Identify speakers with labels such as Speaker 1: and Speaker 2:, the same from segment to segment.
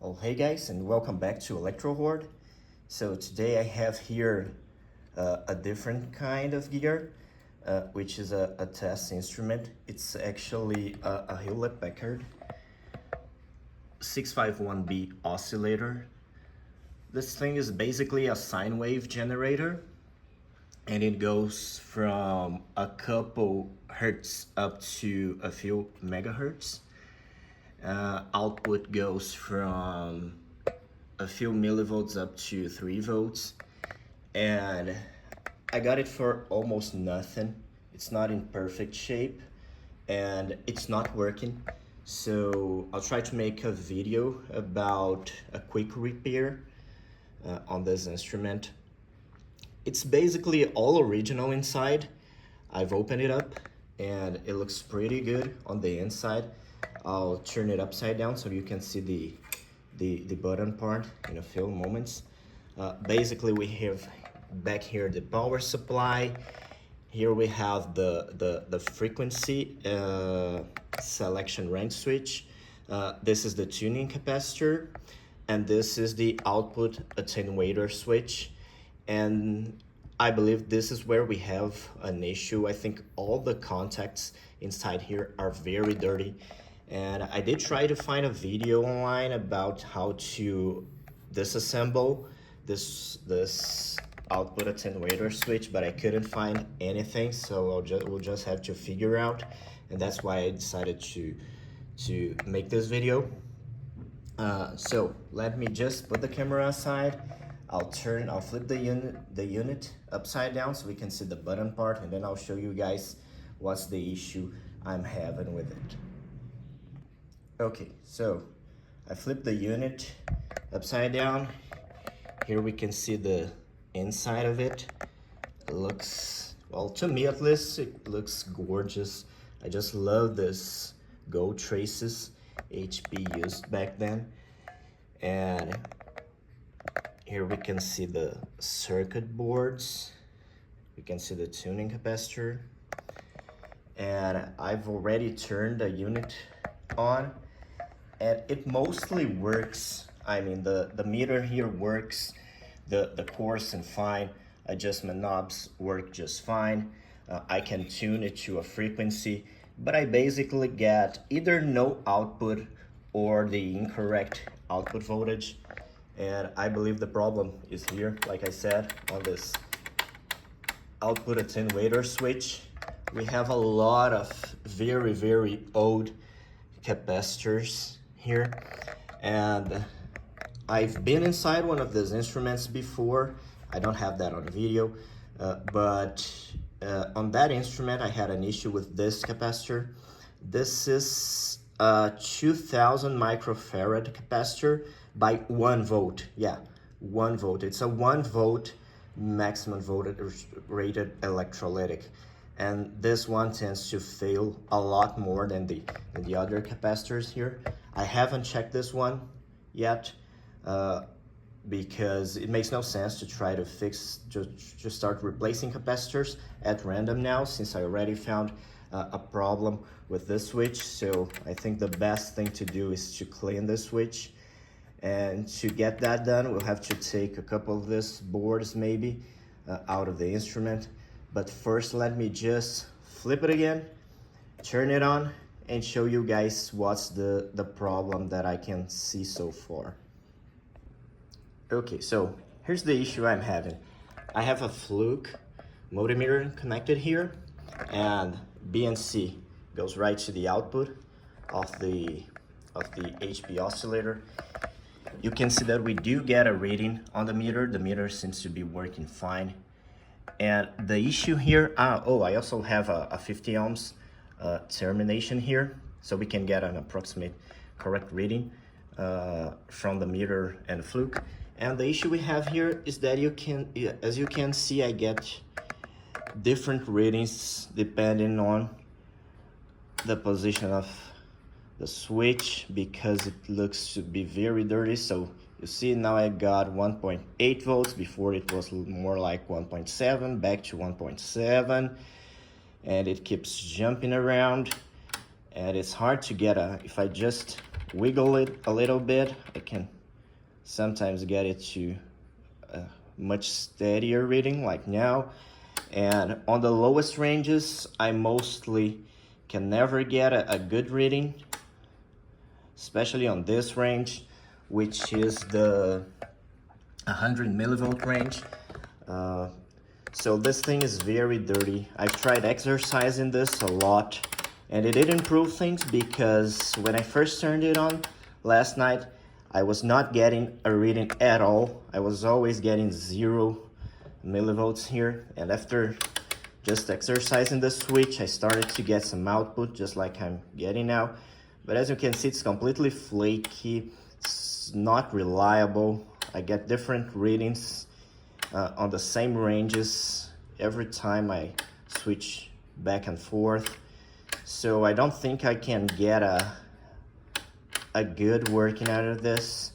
Speaker 1: Oh, hey guys, and welcome back to Electro Horde. So today I have here a different kind of gear, which is a test instrument. It's actually a Hewlett-Packard 651B oscillator. This thing is basically a sine wave generator, and it goes from a couple hertz up to a few megahertz. Output goes from a few millivolts up to 3 volts, and I got it for almost nothing. It's not in perfect shape and it's not working, so I'll try to make a video about a quick repair on this instrument. It's basically all original inside. I've opened it up and it looks pretty good on the inside. I'll turn it upside down so you can see the button part in a few moments. Basically, we have back here the power supply. Here we have the frequency selection range switch. This is the tuning capacitor, and this is the output attenuator switch. And I believe this is where we have an issue. I think all the contacts inside here are very dirty. And I did try to find a video online about how to disassemble this output attenuator switch, but I couldn't find anything, so we'll just have to figure out, and that's why I decided to make this video. So let me just put the camera aside. I'll flip the unit upside down so we can see the button part, and then I'll show you guys what's the issue I'm having with it. Okay, so I flipped the unit upside down. Here we can see the inside of it. It looks, well, to me at least, it looks gorgeous. I just love this gold traces HP used back then. And here we can see the circuit boards. We can see the tuning capacitor. And I've already turned the unit on, and it mostly works. I mean, the meter here works, the coarse and fine adjustment knobs work just fine. I can tune it to a frequency, but I basically get either no output or the incorrect output voltage. And I believe the problem is here, like I said, on this output attenuator switch. We have a lot of very old capacitors here, and I've been inside one of these instruments before. I don't have that on video, but on that instrument I had an issue with this capacitor. This is a 2000 microfarad capacitor by 1 volt. Yeah, 1 volt. It's a 1 volt maximum voltage rated electrolytic, and this one tends to fail a lot more than the other capacitors here. I haven't checked this one yet because it makes no sense to try to to start replacing capacitors at random now, since I already found a problem with this switch. So I think the best thing to do is to clean this switch, and to get that done we'll have to take a couple of these boards maybe out of the instrument. But first, let me just flip it again, turn it on, and show you guys what's the problem that I can see so far. Okay, so here's the issue I'm having. I have a Fluke multimeter connected here, and BNC goes right to the output of the HP oscillator. You can see that we do get a reading on the meter. The meter seems to be working fine. And the issue here, I also have a 50 ohms termination here, so we can get an approximate correct reading from the meter and the Fluke. And the issue we have here is that as you can see, I get different readings depending on the position of the switch, because it looks to be very dirty. So you see now I got 1.8 volts. Before it was more like 1.7, back to 1.7, and it keeps jumping around, and it's hard to get if I just wiggle it a little bit, I can sometimes get it to a much steadier reading like now. And on the lowest ranges, I mostly can never get a good reading, especially on this range, which is the 100 millivolt range. So this thing is very dirty. I've tried exercising this a lot, and it did improve things because when I first turned it on last night, I was not getting a reading at all. I was always getting 0 millivolts here, and after just exercising the switch, I started to get some output just like I'm getting now. But as you can see, it's completely flaky. It's not reliable. I get different readings on the same ranges every time I switch back and forth. So I don't think I can get a good working out of this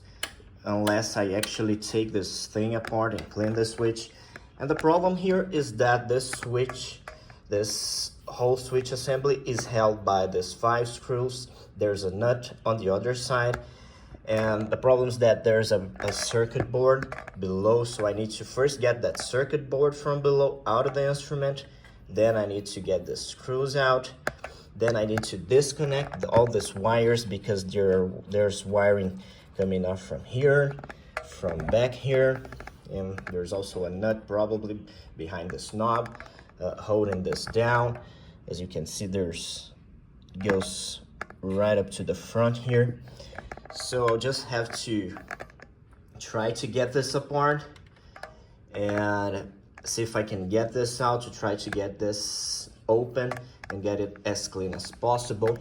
Speaker 1: unless I actually take this thing apart and clean the switch. And the problem here is that this switch, this whole switch assembly is held by these 5 screws. There's a nut on the other side. And the problem is that there's a circuit board below, so I need to first get that circuit board from below out of the instrument. Then I need to get the screws out. Then I need to disconnect all these wires because there's wiring coming off from here, from back here, and there's also a nut probably behind this knob holding this down. As you can see, it goes right up to the front here. So I'll just have to try to get this apart and see if I can get this out, to try to get this open and get it as clean as possible.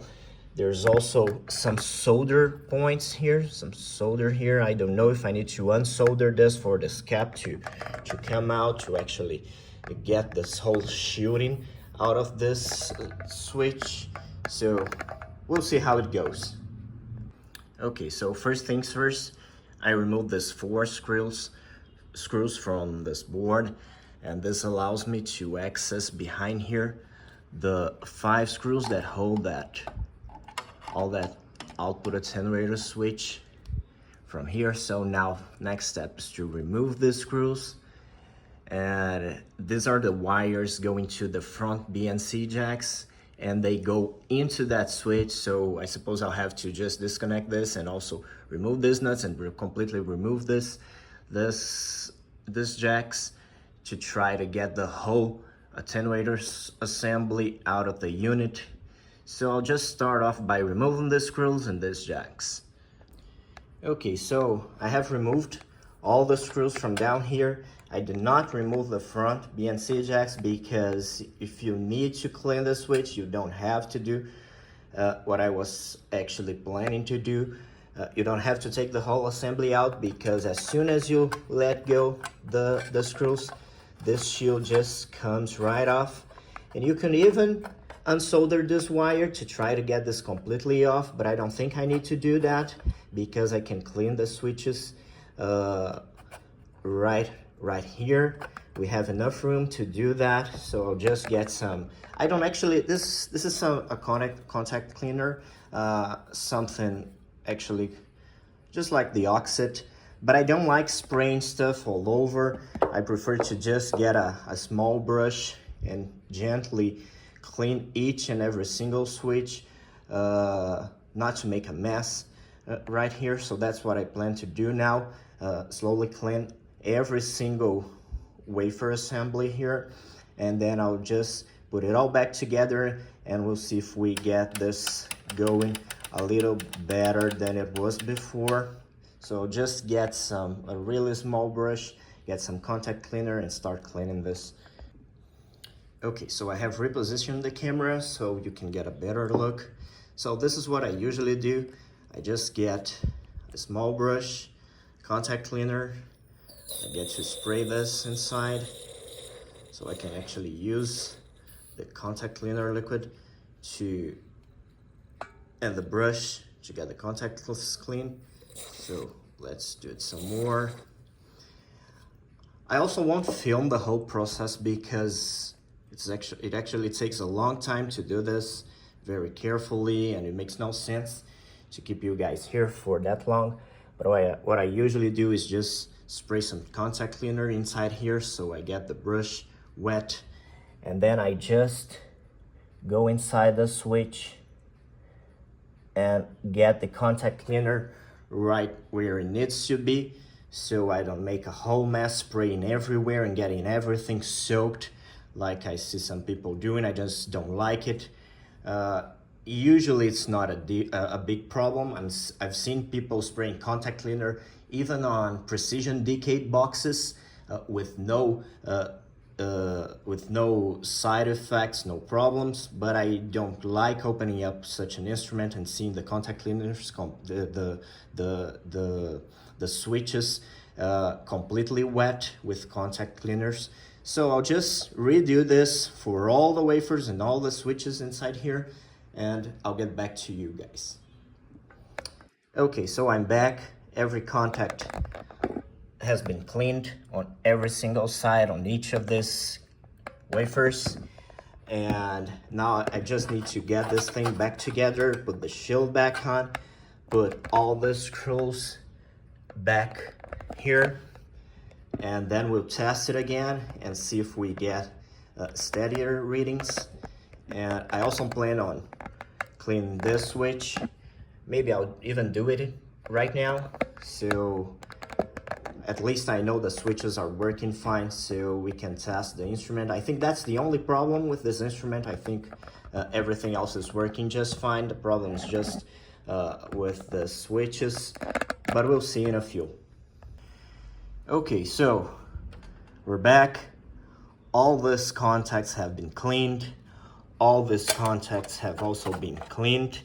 Speaker 1: There's also some solder points here, some solder here. I don't know if I need to unsolder this for this cap to come out, to actually get this whole shielding out of this switch. So we'll see how it goes. Okay, so first things first, I removed these 4 screws from this board, and this allows me to access behind here the 5 screws that hold all that output attenuator switch from here. So now next step is to remove these screws, and these are the wires going to the front BNC jacks, and they go into that switch. So I suppose I'll have to just disconnect this and also remove these nuts and completely remove this jacks to try to get the whole attenuator assembly out of the unit. So I'll just start off by removing the screws and these jacks. Okay, so I have removed all the screws from down here. I did not remove the front BNC jacks because if you need to clean the switch, you don't have to do what I was actually planning to do. You don't have to take the whole assembly out because as soon as you let go the screws, this shield just comes right off. And you can even unsolder this wire to try to get this completely off, but I don't think I need to do that because I can clean the switches right here. We have enough room to do that, so I'll just get some. I don't actually, this is a contact cleaner, something actually just like the Oxit, but I don't like spraying stuff all over. I prefer to just get a small brush and gently clean each and every single switch, not to make a mess right here. So that's what I plan to do now, slowly clean every single wafer assembly here, and then I'll just put it all back together and we'll see if we get this going a little better than it was before. So just get a really small brush, get some contact cleaner and start cleaning this. Okay, so I have repositioned the camera so you can get a better look. So this is what I usually do. I just get a small brush, contact cleaner. I get to spray this inside so I can actually use the contact cleaner liquid and the brush to get the contacts clean. So let's do it some more. I also won't film the whole process because it actually takes a long time to do this very carefully, and it makes no sense to keep you guys here for that long. But what I usually do is just spray some contact cleaner inside here so I get the brush wet, and then I just go inside the switch and get the contact cleaner right where it needs to be, so I don't make a whole mess spraying everywhere and getting everything soaked like I see some people doing. I just don't like it. Usually it's not a big problem. I've seen people spraying contact cleaner even on precision decayed boxes with no side effects, no problems. But I don't like opening up such an instrument and seeing the contact cleaners, the switches completely wet with contact cleaners. So I'll just redo this for all the wafers and all the switches inside here, and I'll get back to you guys. Okay, so I'm back. Every contact has been cleaned on every single side on each of these wafers. And now I just need to get this thing back together, put the shield back on, put all the screws back here, and then we'll test it again and see if we get steadier readings. And I also plan on cleaning this switch. Maybe I'll even do it right now, so at least I know the switches are working fine, so we can test the instrument. I think that's the only problem with this instrument. I think everything else is working just fine. The problem is just with the switches, but we'll see in a few. Okay, so we're back. All these contacts have been cleaned. All these contacts have also been cleaned.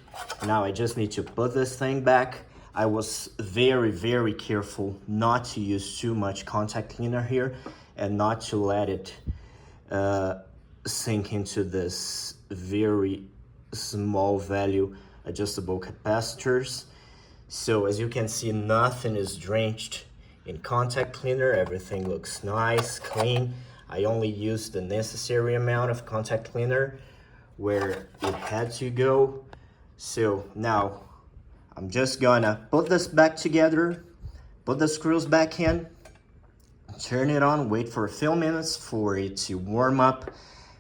Speaker 1: Now I just need to put this thing back. I was very, very careful not to use too much contact cleaner here and not to let it sink into this very small value adjustable capacitors. So as you can see, nothing is drenched in contact cleaner. Everything looks nice, clean. I only used the necessary amount of contact cleaner where it had to go. So now I'm just gonna put this back together, put the screws back in, turn it on, wait for a few minutes for it to warm up,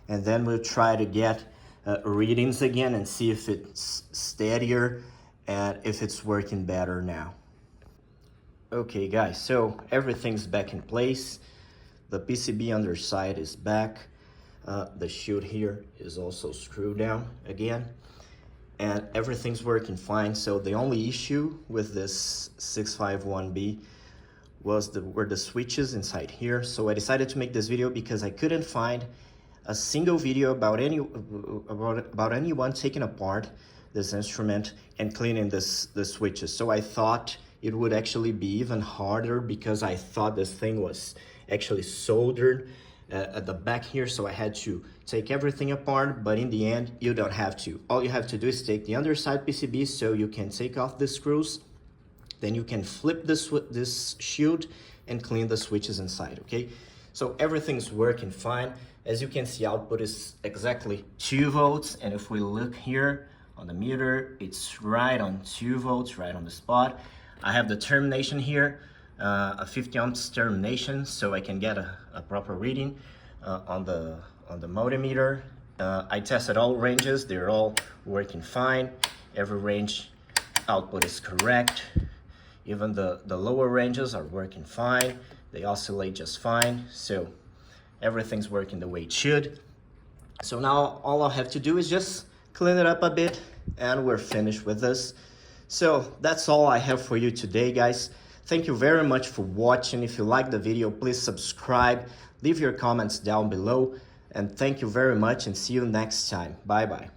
Speaker 1: and then we'll try to get readings again and see if it's steadier and if it's working better now. Okay guys, so everything's back in place. The PCB underside is back. The shield here is also screwed down again, and everything's working fine. So the only issue with this 651B were the switches inside here. So I decided to make this video because I couldn't find a single video about anyone taking apart this instrument and cleaning the switches. So I thought it would actually be even harder because I thought this thing was actually soldered at the back here, so I had to take everything apart. But in the end, you don't have to. All you have to do is take the underside PCB so you can take off the screws, then you can flip this shield and clean the switches inside, okay? So everything's working fine. As you can see, output is exactly 2 volts, and if we look here on the meter, it's right on 2 volts, right on the spot. I have the termination here, a 50 ohms termination, so I can get a proper reading on the multimeter. I tested all ranges, they're all working fine. Every range output is correct. Even the lower ranges are working fine. They oscillate just fine, so everything's working the way it should. So now all I have to do is just clean it up a bit and we're finished with this. So that's all I have for you today, guys. Thank you very much for watching. If you like the video, please subscribe, leave your comments down below, and thank you very much and see you next time. Bye bye.